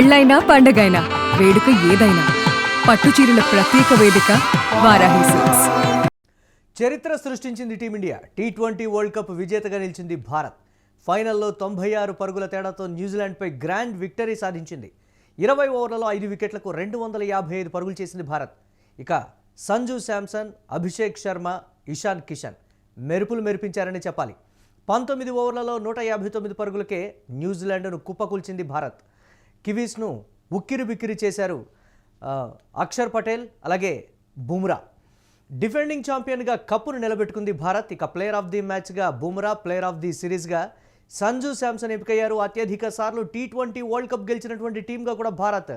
పెళ్ళైనా పండగైనా వేడుక ఏదైనా పట్టుచీరల ప్రత్యేక వేదిక వారాహి సిల్క్స్. చరిత్ర సృష్టించింది టీమిండియా. టీ20 వరల్డ్ కప్ విజేతగా నిలిచింది భారత్. ఫైనల్లో 96 పరుగుల తేడాతో న్యూజిలాండ్పై గ్రాండ్ విక్టరీ సాధించింది. 20 ఓవర్లలో 5 వికెట్లకు 255 పరుగులు చేసింది భారత్. ఇక సంజు శాంసన్, అభిషేక్ శర్మ, ఇషాన్ కిషన్ మెరుపులు మెరిపించారని చెప్పాలి. 19 ఓవర్లలో 159 పరుగులకే న్యూజిలాండ్ను కుప్పకూల్చింది భారత్. కివీస్ను ఉక్కిరి బిక్కిరి చేశారు అక్షర్ పటేల్, అలాగే బుమ్రా. డిఫెండింగ్ ఛాంపియన్గా కప్పును నిలబెట్టుకుంది భారత్. ఇక ప్లేయర్ ఆఫ్ ది మ్యాచ్గా బుమ్రా, ప్లేయర్ ఆఫ్ ది సిరీస్గా సంజు శాంసన్ ఎంపికయ్యారు. అత్యధిక సార్లు టీ20 వరల్డ్ కప్ గెలిచినటువంటి టీంగా కూడా భారత్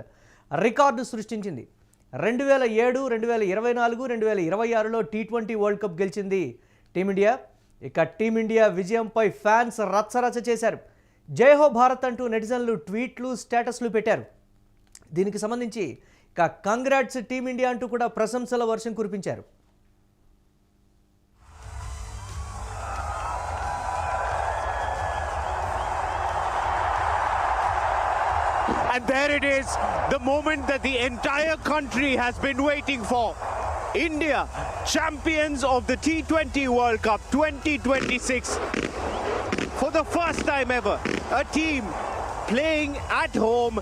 రికార్డు సృష్టించింది. 2007, 2024, 2026లో టీ20 వరల్డ్ కప్ గెలిచింది టీమిండియా. ఇక టీమిండియా విజయంపై ఫ్యాన్స్ రచ్చరచ్చ చేశారు. జై హో భారత్ అంటూ నెటిజన్లు ట్వీట్లు, స్టేటస్లు పెట్టారు. దీనికి సంబంధించి ఇక కంగ్రాట్స్ టీమిండియా అంటూ కూడా ప్రశంసల వర్షం కురిపించారు. And there it is, the moment that the entire country has been waiting for. India, champions of the T20 World Cup 2026. For the first time ever, a team playing at home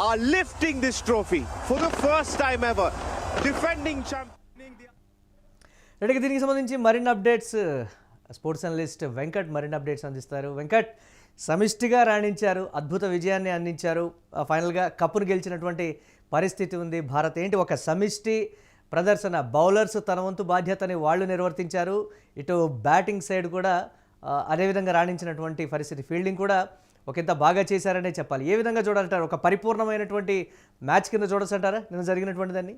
are lifting this trophy. For the first time ever, defending champion. దీనికి సంబంధించి మరిన్ని updates sports analyst Venkat మరిన్ని updates అందిస్తారు. వెంకట్, సమిష్టిగా రాణించారు, అద్భుత విజయాన్ని అందించారు, ఫైనల్గా కప్పును గెలిచినటువంటి పరిస్థితి ఉంది భారత్. ఏంటి ఒక సమిష్టి ప్రదర్శన, బౌలర్స్ తన వంతు బాధ్యతని వాళ్ళు నిర్వర్తించారు, ఇటు బ్యాటింగ్ సైడ్ కూడా అదేవిధంగా రాణించినటువంటి పరిస్థితి, ఫీల్డింగ్ కూడా ఒకంత బాగా చేశారనే చెప్పాలి. ఏ విధంగా చూడాలంటారు? ఒక పరిపూర్ణమైనటువంటి మ్యాచ్ కింద చూడొచ్చంటారా నిన్న జరిగినటువంటి దాన్ని?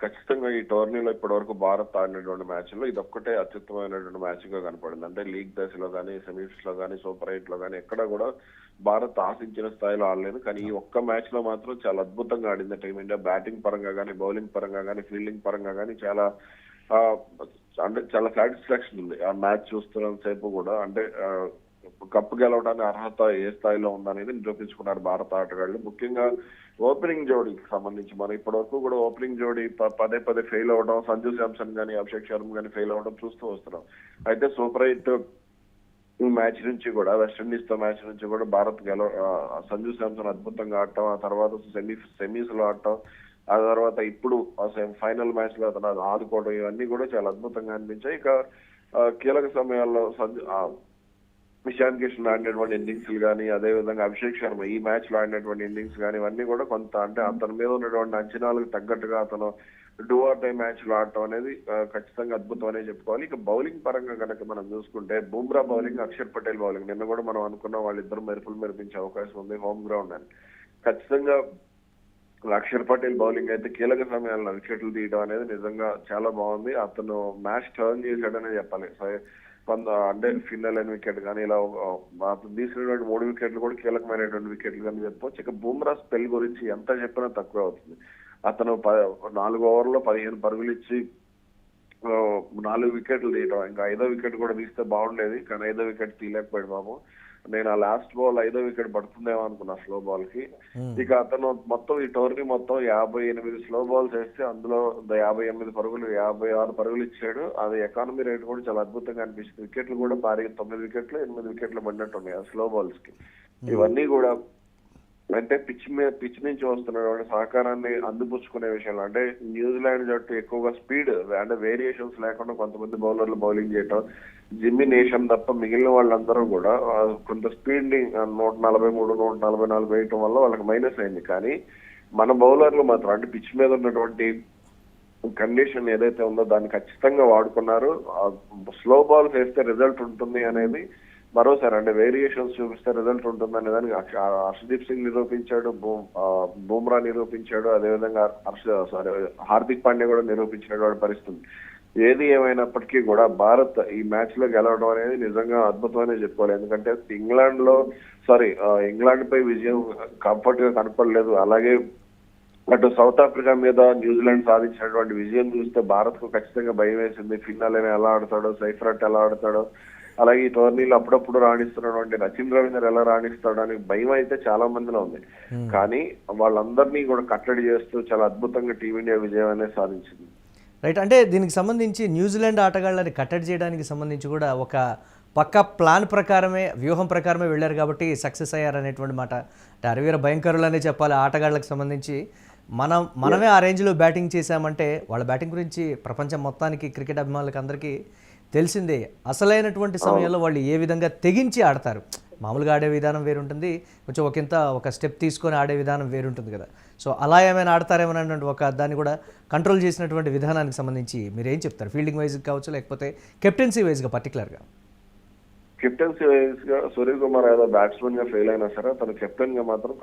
ఖచ్చితంగా ఈ టోర్నీలో ఇప్పటి వరకు భారత్ ఆడినటువంటి మ్యాచ్ లో ఇదొక్కటే అత్యుత్తమైనటువంటి మ్యాచ్ గా కనపడింది. అంటే లీగ్ దశలో కానీ, సెమీస్ లో కానీ, సూపర్ 8 లో కానీ ఎక్కడ కూడా భారత్ ఆశించిన స్థాయిలో ఆడలేదు. కానీ ఈ ఒక్క మ్యాచ్ లో మాత్రం చాలా అద్భుతంగా ఆడింది టీమిండియా. బ్యాటింగ్ పరంగా కానీ, బౌలింగ్ పరంగా కానీ, ఫీల్డింగ్ పరంగా కానీ చాలా అంటే చాలా సాటిస్ఫాక్షన్ ఉంది ఆ మ్యాచ్ చూస్తున్నంత సేపు కూడా. అంటే కప్పు గెలవడానికి అర్హత ఏ స్థాయిలో ఉందనేది నిరూపించుకున్నారు భారత ఆటగాళ్లు. ముఖ్యంగా ఓపెనింగ్ జోడీకి సంబంధించి మనం ఇప్పటి వరకు కూడా ఓపెనింగ్ జోడీ పదే పదే ఫెయిల్ అవ్వడం, సంజు శాంసన్ కానీ, అభిషేక్ శర్మ కానీ ఫెయిల్ అవ్వడం చూస్తూ వస్తున్నాం. అయితే సూపర్ 8 మ్యాచ్ నుంచి కూడా, వెస్టిండీస్ తో మ్యాచ్ నుంచి కూడా భారత్ సంజు శాంసన్ అద్భుతంగా ఆడటం, ఆ తర్వాత సెమీస్ లో ఆడటం, ఆ తర్వాత ఇప్పుడు ఫైనల్ మ్యాచ్ లో అతను ఆదుకోవడం, ఇవన్నీ కూడా చాలా అద్భుతంగా అనిపించాయి. ఇక కీలక సమయాల్లో ఇషాన్ కిషన్ ఆడినటువంటి ఇన్నింగ్స్ కానీ, అదేవిధంగా అభిషేక్ శర్మ ఈ మ్యాచ్ లో ఆడినటువంటి ఇన్నింగ్స్ కానీ, ఇవన్నీ కూడా కొంత అంటే అతని మీద ఉన్నటువంటి అంచనాలకు తగ్గట్టుగా అతను డూ ఆర్ డై మ్యాచ్ లో ఆడటం అనేది ఖచ్చితంగా అద్భుతం అనే చెప్పుకోవాలి. ఇక బౌలింగ్ పరంగా కనుక మనం చూసుకుంటే బుమ్రా బౌలింగ్, అక్షర్ పటేల్ బౌలింగ్ నిన్న కూడా మనం అనుకున్నాం వాళ్ళిద్దరు మెరుపులు మెరిపించే అవకాశం ఉంది హోమ్ గ్రౌండ్ అని. ఖచ్చితంగా అక్షర్ పటేల్ బౌలింగ్ అయితే కీలక సమయాల్లో వికెట్లు తీయడం అనేది నిజంగా చాలా బాగుంది. అతను మ్యాచ్ టర్న్ చేశాడనే చెప్పాలి. అంటే ఫిన్నల్ అయిన వికెట్ కానీ, ఇలా తీసుకున్నటువంటి 3 వికెట్లు కూడా కీలకమైనటువంటి వికెట్లు కానీ చెప్పవచ్చు. ఇక బుమ్రా స్పెల్ గురించి ఎంత చెప్పినా తక్కువ అవుతుంది. అతను 4 ఓవర్లో 15 పరుగులు ఇచ్చి 4 వికెట్లు తీయటం, ఇంకా 5వ వికెట్ కూడా తీస్తే బాగుండేది, కానీ 5వ వికెట్ తీయలేకపోయాడు బాబు. నేను ఆ లాస్ట్ బాల్ 5వ వికెట్ పడుతుందేమో అనుకున్నా స్లో బాల్ కి. ఇక అతను మొత్తం ఈ టోర్నీ మొత్తం 58 స్లో బాల్స్ వేస్తే అందులో 58 పరుగులు, 56 పరుగులు ఇచ్చాడు. అది ఎకానమీ రేట్ కూడా చాలా అద్భుతంగా అనిపిస్తుంది. వికెట్లు కూడా భారీ 9 వికెట్లు 8 వికెట్లు పడినట్టు ఉన్నాయి ఆ స్లో బాల్స్ కి. ఇవన్నీ కూడా అంటే పిచ్ నుంచి వస్తున్నటువంటి సహకారాన్ని అందిపుచ్చుకునే విషయంలో, అంటే న్యూజిలాండ్ జట్టు ఎక్కువగా స్పీడ్ అంటే వేరియేషన్స్ లేకుండా కొంతమంది బౌలర్లు బౌలింగ్ చేయటం, జిమ్మీ నేషన్ తప్ప మిగిలిన వాళ్ళందరూ కూడా కొంత స్పీడ్ ని 143, 144 వేయటం వల్ల వాళ్ళకి మైనస్ అయింది. కానీ మన బౌలర్లు మాత్రం అంటే పిచ్ మీద ఉన్నటువంటి కండిషన్ ఏదైతే ఉందో దాన్ని ఖచ్చితంగా వాడుకున్నారు. స్లో బాల్స్ వేస్తే రిజల్ట్ ఉంటుంది అనేది మరోసారి, అంటే వేరియేషన్స్ చూపిస్తే రిజల్ట్ ఉంటుంది అనే దానికి హర్షదీప్ సింగ్ నిరూపించాడు, బుమ్రా నిరూపించాడు, అదేవిధంగా హార్దిక్ పాండ్యా కూడా నిరూపించినటువంటి పరిస్థితి. ఏది ఏమైనప్పటికీ కూడా భారత్ ఈ మ్యాచ్ లో గెలవడం అనేది నిజంగా అద్భుతమనే చెప్పుకోవాలి. ఎందుకంటే ఇంగ్లాండ్ పై విజయం కంఫర్ట్ గా కనపడలేదు. అలాగే అటు సౌత్ ఆఫ్రికా మీద న్యూజిలాండ్ సాధించినటువంటి విజయం చూస్తే భారత్ కు ఖచ్చితంగా భయం వేసింది. ఫిన్నాల్ ఎలా ఆడతాడో, సైఫ్రాట్ ఎలా ఆడతాడో, అలాగే ఈ టోర్నీలో అప్పుడప్పుడు రాణిస్తున్నటువంటి రచిన్ రవీంద్ర ఎలా రాణిస్తాడు అని భయం అయితే చాలా మందిలో ఉంది. కానీ వాళ్ళందరినీ కూడా కట్టడి చేస్తూ చాలా అద్భుతంగా టీమిండియా విజయం అనేది సాధించింది. రైట్. అంటే దీనికి సంబంధించి న్యూజిలాండ్ ఆటగాళ్ళని కట్టడి చేయడానికి సంబంధించి కూడా ఒక పక్క ప్లాన్ ప్రకారమే, వ్యూహం ప్రకారమే వెళ్ళారు కాబట్టి సక్సెస్ అయ్యారు అనేటువంటి మాట. అంటే అరవీర భయంకరులనే చెప్పాలి ఆటగాళ్ళకి సంబంధించి. మనమే ఆ రేంజ్లో బ్యాటింగ్ చేశామంటే వాళ్ళ బ్యాటింగ్ గురించి ప్రపంచం మొత్తానికి, క్రికెట్ అభిమానులకు అందరికీ తెలిసిందే. అసలైనటువంటి సమయంలో వాళ్ళు ఏ విధంగా తెగించి ఆడతారు. మామూలుగా ఆడే విధానం వేరుంటుంది, కొంచెం ఒక స్టెప్ తీసుకొని ఆడే విధానం వేరుంటుంది కదా. సో అలా ఏమైనా ఆడతారేమోనటువంటి ఒక దాన్ని కూడా కంట్రోల్ చేసినటువంటి విధానానికి సంబంధించి మీరు ఏం చెప్తారు? ఫీల్డింగ్ వైజ్గా కావచ్చు, లేకపోతే కెప్టెన్సీ వైజ్గా పర్టికులర్గా. కెప్టెన్సీ వైజ్ గా సూర్యకుమార్ యాదవ్ బ్యాట్స్మెన్ గా ఫెయిల్ అయినా సరే అతను కెప్టెన్ గా మాత్రం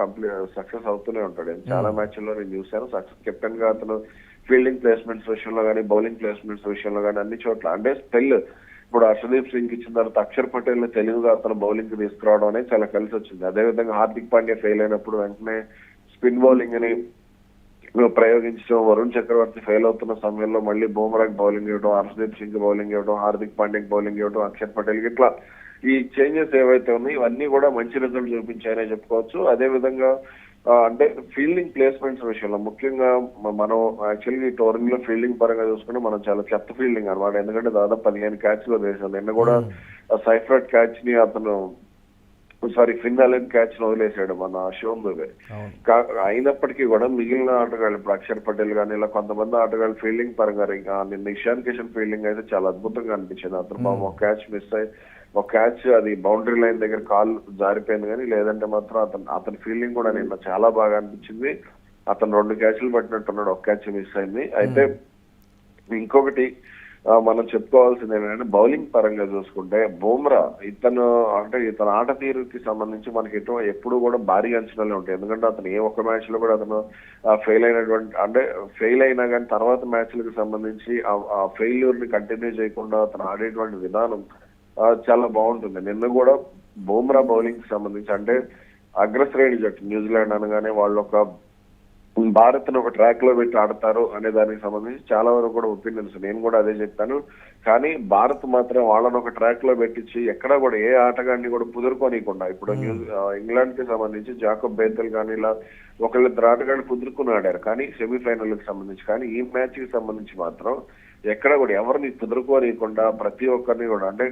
సక్సెస్ అవుతూనే ఉంటాడు. చాలా మ్యాచ్ల్లో నేను చూశాను. కెప్టెన్ గా అతను ఫీల్డింగ్ ప్లేస్మెంట్స్ విషయంలో కానీ, బౌలింగ్ ప్లేస్మెంట్స్ విషయంలో కానీ అన్ని చోట్ల అంటే స్పెల్ ఇప్పుడు హర్షదీప్ సింగ్ ఇచ్చిన తర్వాత అక్షర్ పటేల్ ని తెలివిగా అతను బౌలింగ్ కి తీసుకురావడం అనేది చాలా కలిసి వచ్చింది. అదేవిధంగా హార్దిక్ పాండ్యా ఫెయిల్ అయినప్పుడు వెంటనే స్పిన్ బౌలింగ్ అని ప్రయోగించడం, వరుణ్ చక్రవర్తి ఫెయిల్ అవుతున్న సమయంలో మళ్ళీ బూమ్రాకి బౌలింగ్ ఇవ్వడం, హర్షదీప్ సింగ్ బౌలింగ్ ఇవ్వడం, హార్దిక్ పాండ్యాకి బౌలింగ్ ఇవ్వడం, అక్షర్ పటేల్ కి ఇట్లా ఈ చేంజెస్ ఏవైతే ఉన్నాయో ఇవన్నీ కూడా మంచి రిజల్ట్ చూపించాయనే చెప్పుకోవచ్చు. అదే విధంగా అంటే ఫీల్డింగ్ ప్లేస్మెంట్స్ విషయంలో ముఖ్యంగా మనం యాక్చువల్గా ఈ టోర్నీలో ఫీల్డింగ్ పరంగా చూసుకుంటే మనం చాలా చెత్త ఫీల్డింగ్ అనమాట. ఎందుకంటే దాదాపు 15 క్యాచ్లు వేసాం. నిన్న కూడా సైఫ్రట్ క్యాచ్ ని అతను ఫిన్ అలెన్ క్యాచ్ వదిలేసాడు మన శివం దుబే. అయినప్పటికీ కూడా మిగిలిన ఆటగాళ్ళు ఇప్పుడు అక్షర్ పటేల్ కానీ ఇలా కొంతమంది ఆటగాళ్ళు ఫీల్డింగ్ పరంగా నిన్న ఇషాన్ కిషన్ ఫీల్డింగ్ అయితే చాలా అద్భుతంగా అనిపించింది. అతను ఒక క్యాచ్ మిస్ అయ్యి ఒక క్యాచ్ అది బౌండరీ లైన్ దగ్గర కాల్ జారిపోయింది, కానీ లేదంటే మాత్రం అతని ఫీల్డింగ్ కూడా నిన్న చాలా బాగా అనిపించింది. అతను 2 క్యాచ్లు పట్టినట్టున్నాడు, ఒక క్యాచ్ మిస్ అయింది. అయితే ఇంకొకటి మనం చెప్పుకోవాల్సింది ఏంటంటే బౌలింగ్ పరంగా చూసుకుంటే బూమ్రా ఇతని ఆట తీరుకి సంబంధించి మనకి ఎప్పుడు కూడా భారీ అంచనాలే ఉంటాయి. ఎందుకంటే అతను ఏ ఒక్క మ్యాచ్ లో కూడా అతను ఫెయిల్ అయినా కానీ తర్వాత మ్యాచ్లకు సంబంధించి ఆ ఫెయిల్యూర్ ని కంటిన్యూ చేయకుండా అతను ఆడేటువంటి విధానం చాలా బాగుంటుంది. నిన్న కూడా బూమ్రా బౌలింగ్ కి సంబంధించి అంటే అగ్రశ్రేణి జట్టు న్యూజిలాండ్ అనగానే వాళ్ళు ఒక భారత్ ను ఒక ట్రాక్ లో పెట్టి ఆడతారు అనే దానికి సంబంధించి చాలా వరకు కూడా ఒపీనియన్స్ నేను కూడా అదే చెప్పాను. కానీ భారత్ మాత్రం వాళ్ళని ఒక ట్రాక్ లో పెట్టించి ఎక్కడా కూడా ఏ ఆటగాడిని కూడా కుదురుకోనికుండా ఇప్పుడు ఇంగ్లాండ్ కి సంబంధించి జాకబ్ బేతల్ కానీ ఇలా ఒకళ్ళిద్దరు ఆటగాళ్ళు కుదురుకుని ఆడారు కానీ సెమీఫైనల్ కి సంబంధించి. కానీ ఈ మ్యాచ్ కి సంబంధించి మాత్రం ఎక్కడ కూడా ఎవరిని కుదురుకోనికుండా ప్రతి ఒక్కరిని కూడా అంటే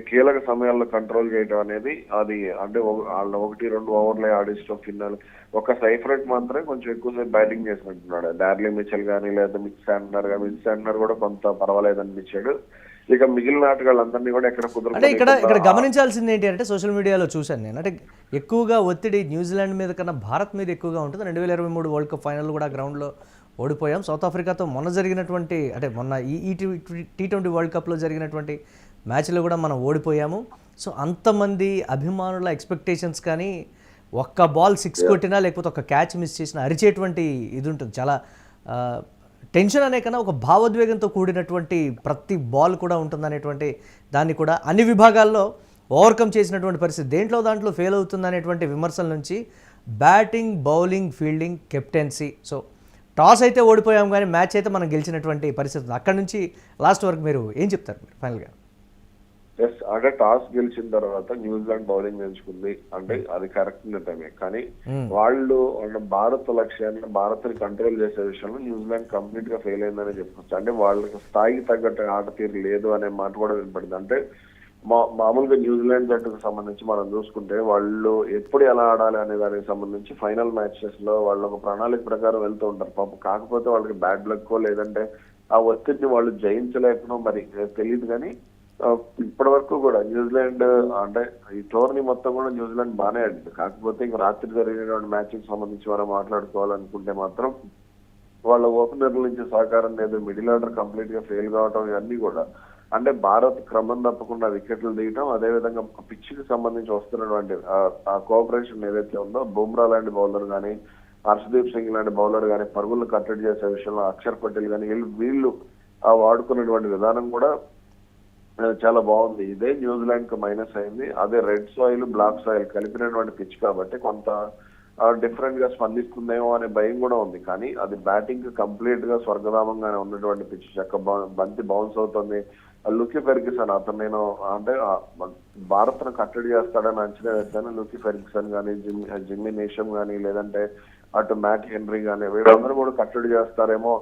కీలక సమయాల్లో కంట్రోల్ చేయడం అనేది అది అంటే వాళ్ళ 1-2 ఓవర్లే ఆడిస్టం ఫిన్నల్ ఒక సైఫ్రెట్ మాత్రమే కొంచెం ఎక్కువసేపు బ్యాటింగ్ చేసినట్టున్నాడు. డార్లీ మిచెల్ కానీ లేదా మిక్స్ శాంట్నర్ కూడా కొంత పర్వాలేదు అనిపించాడు. ఇక మిగిలిన ఆటగాళ్ళందరినీ కూడా ఎక్కడ అంటే ఇక్కడ గమనించాల్సింది ఏంటి అంటే సోషల్ మీడియాలో చూశాను నేను అంటే ఎక్కువగా ఒత్తిడి న్యూజిలాండ్ మీద కన్నా భారత్ మీద ఎక్కువగా ఉంటుంది. 2023 వరల్డ్ కప్ ఫైనల్ కూడా గ్రౌండ్లో ఓడిపోయాం. సౌత్ ఆఫ్రికాతో మొన్న ఈ T20 వరల్డ్ కప్లో జరిగినటువంటి మ్యాచ్లో కూడా మనం ఓడిపోయాము. సో అంతమంది అభిమానుల ఎక్స్పెక్టేషన్స్ కానీ ఒక్క బాల్ 6 కొట్టినా లేకపోతే ఒక క్యాచ్ మిస్ చేసినా అరిచేటువంటి ఇది ఉంటుంది. చాలా టెన్షన్ అనే కన్నా ఒక భావోద్వేగంతో కూడినటువంటి ప్రతి బాల్ కూడా ఉంటుందనేటువంటి దాన్ని కూడా అన్ని విభాగాల్లో ఓవర్కమ్ చేసినటువంటి పరిస్థితి. దాంట్లో ఫెయిల్ అవుతుందనేటువంటి విమర్శల నుంచి batting, bowling, fielding, captaincy. So toss అయితే ఓడిపోయాం కానీ మ్యాచ్ అయితే మనం గెలిచినటువంటి పరిస్థితి. అక్కడ నుంచి లాస్ట్ వరకు మీరు ఏం చెప్తారు మీరు ఫైనల్గా? అంటే టాస్ గెలిచిన తర్వాత న్యూజిలాండ్ బౌలింగ్ ఎంచుకుంది అంటే అది కరెక్ట్ నిర్ణయమే. కానీ వాళ్ళు భారత్ లక్ష్యాన్ని భారత్ ని కంట్రోల్ చేసే విషయంలో న్యూజిలాండ్ కంప్లీట్ గా ఫెయిల్ అయిందని చెప్పుకోవచ్చు. అంటే వాళ్ళకి స్థాయికి తగ్గట్టు ఆట తీరు లేదు అనే మాట కూడా వినపడింది. అంటే మామూలుగా న్యూజిలాండ్ జట్టుకు సంబంధించి మనం చూసుకుంటే వాళ్ళు ఎప్పుడు ఎలా ఆడాలి అనే దానికి సంబంధించి ఫైనల్ మ్యాచెస్ లో వాళ్ళు ఒక ప్రణాళిక ప్రకారం వెళ్తూ ఉంటారు. పాపం కాకపోతే వాళ్ళకి బ్యాడ్ లక్ లేదంటే ఆ ఒత్తిడిని వాళ్ళు జయించలేకనో మరి తెలియదు. కానీ ఇప్పటి వరకు కూడా న్యూజిలాండ్ అంటే ఈ టోర్నీ మొత్తం కూడా న్యూజిలాండ్ బాగానే ఆడింది. కాకపోతే ఇంక రాత్రి జరిగినటువంటి మ్యాచ్ కి సంబంధించి మనం మాట్లాడుకోవాలనుకుంటే మాత్రం వాళ్ళ ఓపెనర్ల నుంచి సహకారం లేదు, మిడిల్ ఆర్డర్ కంప్లీట్ గా ఫెయిల్ కావడం ఇవన్నీ కూడా అంటే భారత్ క్రమం తప్పకుండా వికెట్లు తీయటం, అదేవిధంగా పిచ్ కి సంబంధించి వస్తున్నటువంటి ఆ కోఆపరేషన్ ఏదైతే ఉందో బుమ్రా లాంటి బౌలర్ కానీ, హర్షదీప్ సింగ్ లాంటి బౌలర్ కానీ పరుగులు కట్టడి చేసే విషయంలో అక్షర్ పటేల్ కానీ వీళ్ళు వాడుకున్నటువంటి విధానం కూడా చాలా బాగుంది. ఇదే న్యూజిలాండ్ కు మైనస్ అయింది. అదే రెడ్ సాయిల్, బ్లాక్ సాయిల్ కలిపినటువంటి పిచ్ కాబట్టి కొంత డిఫరెంట్ గా స్పందిస్తుందేమో అనే భయం కూడా ఉంది. కానీ అది బ్యాటింగ్ కి కంప్లీట్ గా స్వర్గధామంగానే ఉన్నటువంటి పిచ్. బంతి బౌన్స్ అవుతుంది, లూకీ ఫెర్గ్యూసన్ అతను నేను అంటే భారత్ను కట్టడి చేస్తాడని అంచనా వేస్తాను. లూకీ ఫెర్గ్యూసన్ కానీ జిమ్మీ నేషం కానీ లేదంటే అటు మ్యాట్ హెన్రీ కానీ వీళ్ళందరూ కూడా కట్టడి చేస్తారేమో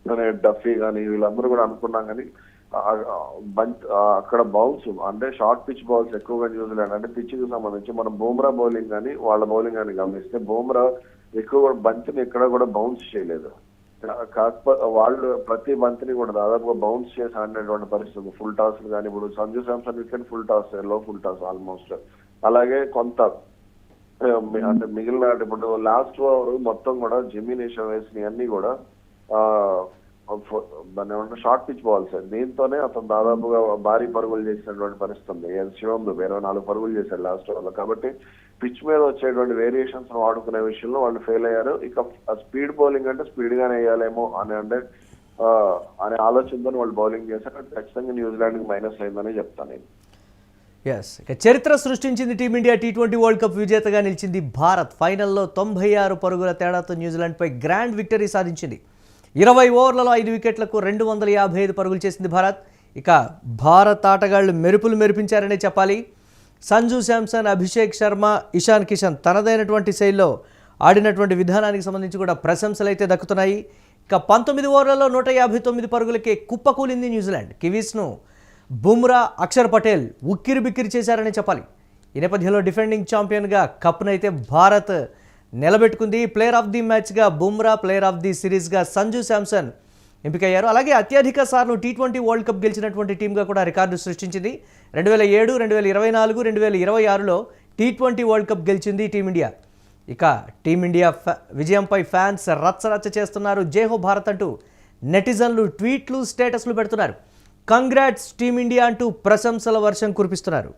అనే డఫీ కానీ వీళ్ళందరూ కూడా అనుకున్నాం. కానీ అక్కడ బౌల్స్ అంటే షార్ట్ పిచ్ బాల్స్ ఎక్కువగా న్యూజిలాండ్ అంటే పిచ్ కి సంబంధించి మనం బూమ్రా బౌలింగ్ కానీ వాళ్ళ బౌలింగ్ కానీ గమనిస్తే బూమ్రా ఎక్కువ బంతిని ఎక్కడ కూడా బౌన్స్ చేయలేదు. కాకపోతే వాళ్ళు ప్రతి బంతిని కూడా దాదాపుగా బౌన్స్ చేసి ఆడినటువంటి పరిస్థితి. ఫుల్ టాస్ కానీ ఇప్పుడు Sanju Samson wicket full toss లో ఫుల్ టాస్ ఆల్మోస్ట్. అలాగే కొంత అంటే మిగిలిన ఇప్పుడు లాస్ట్ ఓవర్ మొత్తం కూడా జెమినేషన్ వేసినవి అన్ని కూడా దాన్ని ఏమన్నా షార్ట్ పిచ్ బాల్స్. దీంతోనే అతను దాదాపుగా భారీ పరుగులు చేసినటువంటి పరిస్థితి ఉంది. శివం దుబే 24 పరుగులు చేశాడు లాస్ట్ ఓవర్ లో. కాబట్టి పిచ్ మీద వచ్చేటువంటి వేరియేషన్స్ వాడుకునే విషయంలో వాళ్ళు ఫెయిల్ అయ్యారు. ఇక స్పీడ్ బౌలింగ్ అంటే స్పీడ్ గానే వేయాలేమో అనే ఆలోచనతో వాళ్ళు బౌలింగ్ చేశారు. ఖచ్చితంగా న్యూజిలాండ్ కి మైనస్ అయిందని చెప్తాను నేను. ఇక చరిత్ర సృష్టించింది టీమిండియా. T20 వరల్డ్ కప్ విజేతగా నిలిచింది భారత్. ఫైనల్లో 96 పరుగుల తేడాతో న్యూజిలాండ్పై గ్రాండ్ విక్టరీ సాధించింది. 20 ఓవర్లలో 5 వికెట్లకు 255 పరుగులు చేసింది భారత్. ఇక భారత్ ఆటగాళ్లు మెరుపులు మెరిపించారనే చెప్పాలి. సంజు శాంసన్, అభిషేక్ శర్మ, ఇషాన్ కిషన్ తనదైనటువంటి శైలిలో ఆడినటువంటి విధానానికి సంబంధించి కూడా ప్రశంసలు అయితే దక్కుతున్నాయి. ఇక 19 ఓవర్లలో 159 పరుగులకే కుప్పకూలింది న్యూజిలాండ్. కివీస్ను బుమ్రా, అక్షర్ పటేల్ ఉక్కిరి బిక్కిరి చేశారని చెప్పాలి. ఈ నేపథ్యంలో డిఫెండింగ్ ఛాంపియన్గా కప్నైతే భారత్ నిలబెట్టుకుంది. ప్లేయర్ ఆఫ్ ది మ్యాచ్గా బుమ్రా, ప్లేయర్ ఆఫ్ ది సిరీస్గా సంజు శాంసన్ ఎంపికయ్యారు. అలాగే అత్యధిక సార్లు T20 వరల్డ్ కప్ గెలిచినటువంటి టీంగా కూడా రికార్డు సృష్టించింది. 2007, 2024, 2026లో T20 వరల్డ్ కప్ గెలిచింది టీమిండియా. ఇక టీమిండియా విజయంపై ఫ్యాన్స్ రచ్చరచ్చ చేస్తున్నారు. జై హో భారత్ అంటూ నెటిజన్లు ట్వీట్లు, స్టేటస్లు పెడుతున్నారు. కంగ్రాట్స్ టీమిండియా అంటూ ప్రశంసల వర్షం కురిపిస్తున్నారు.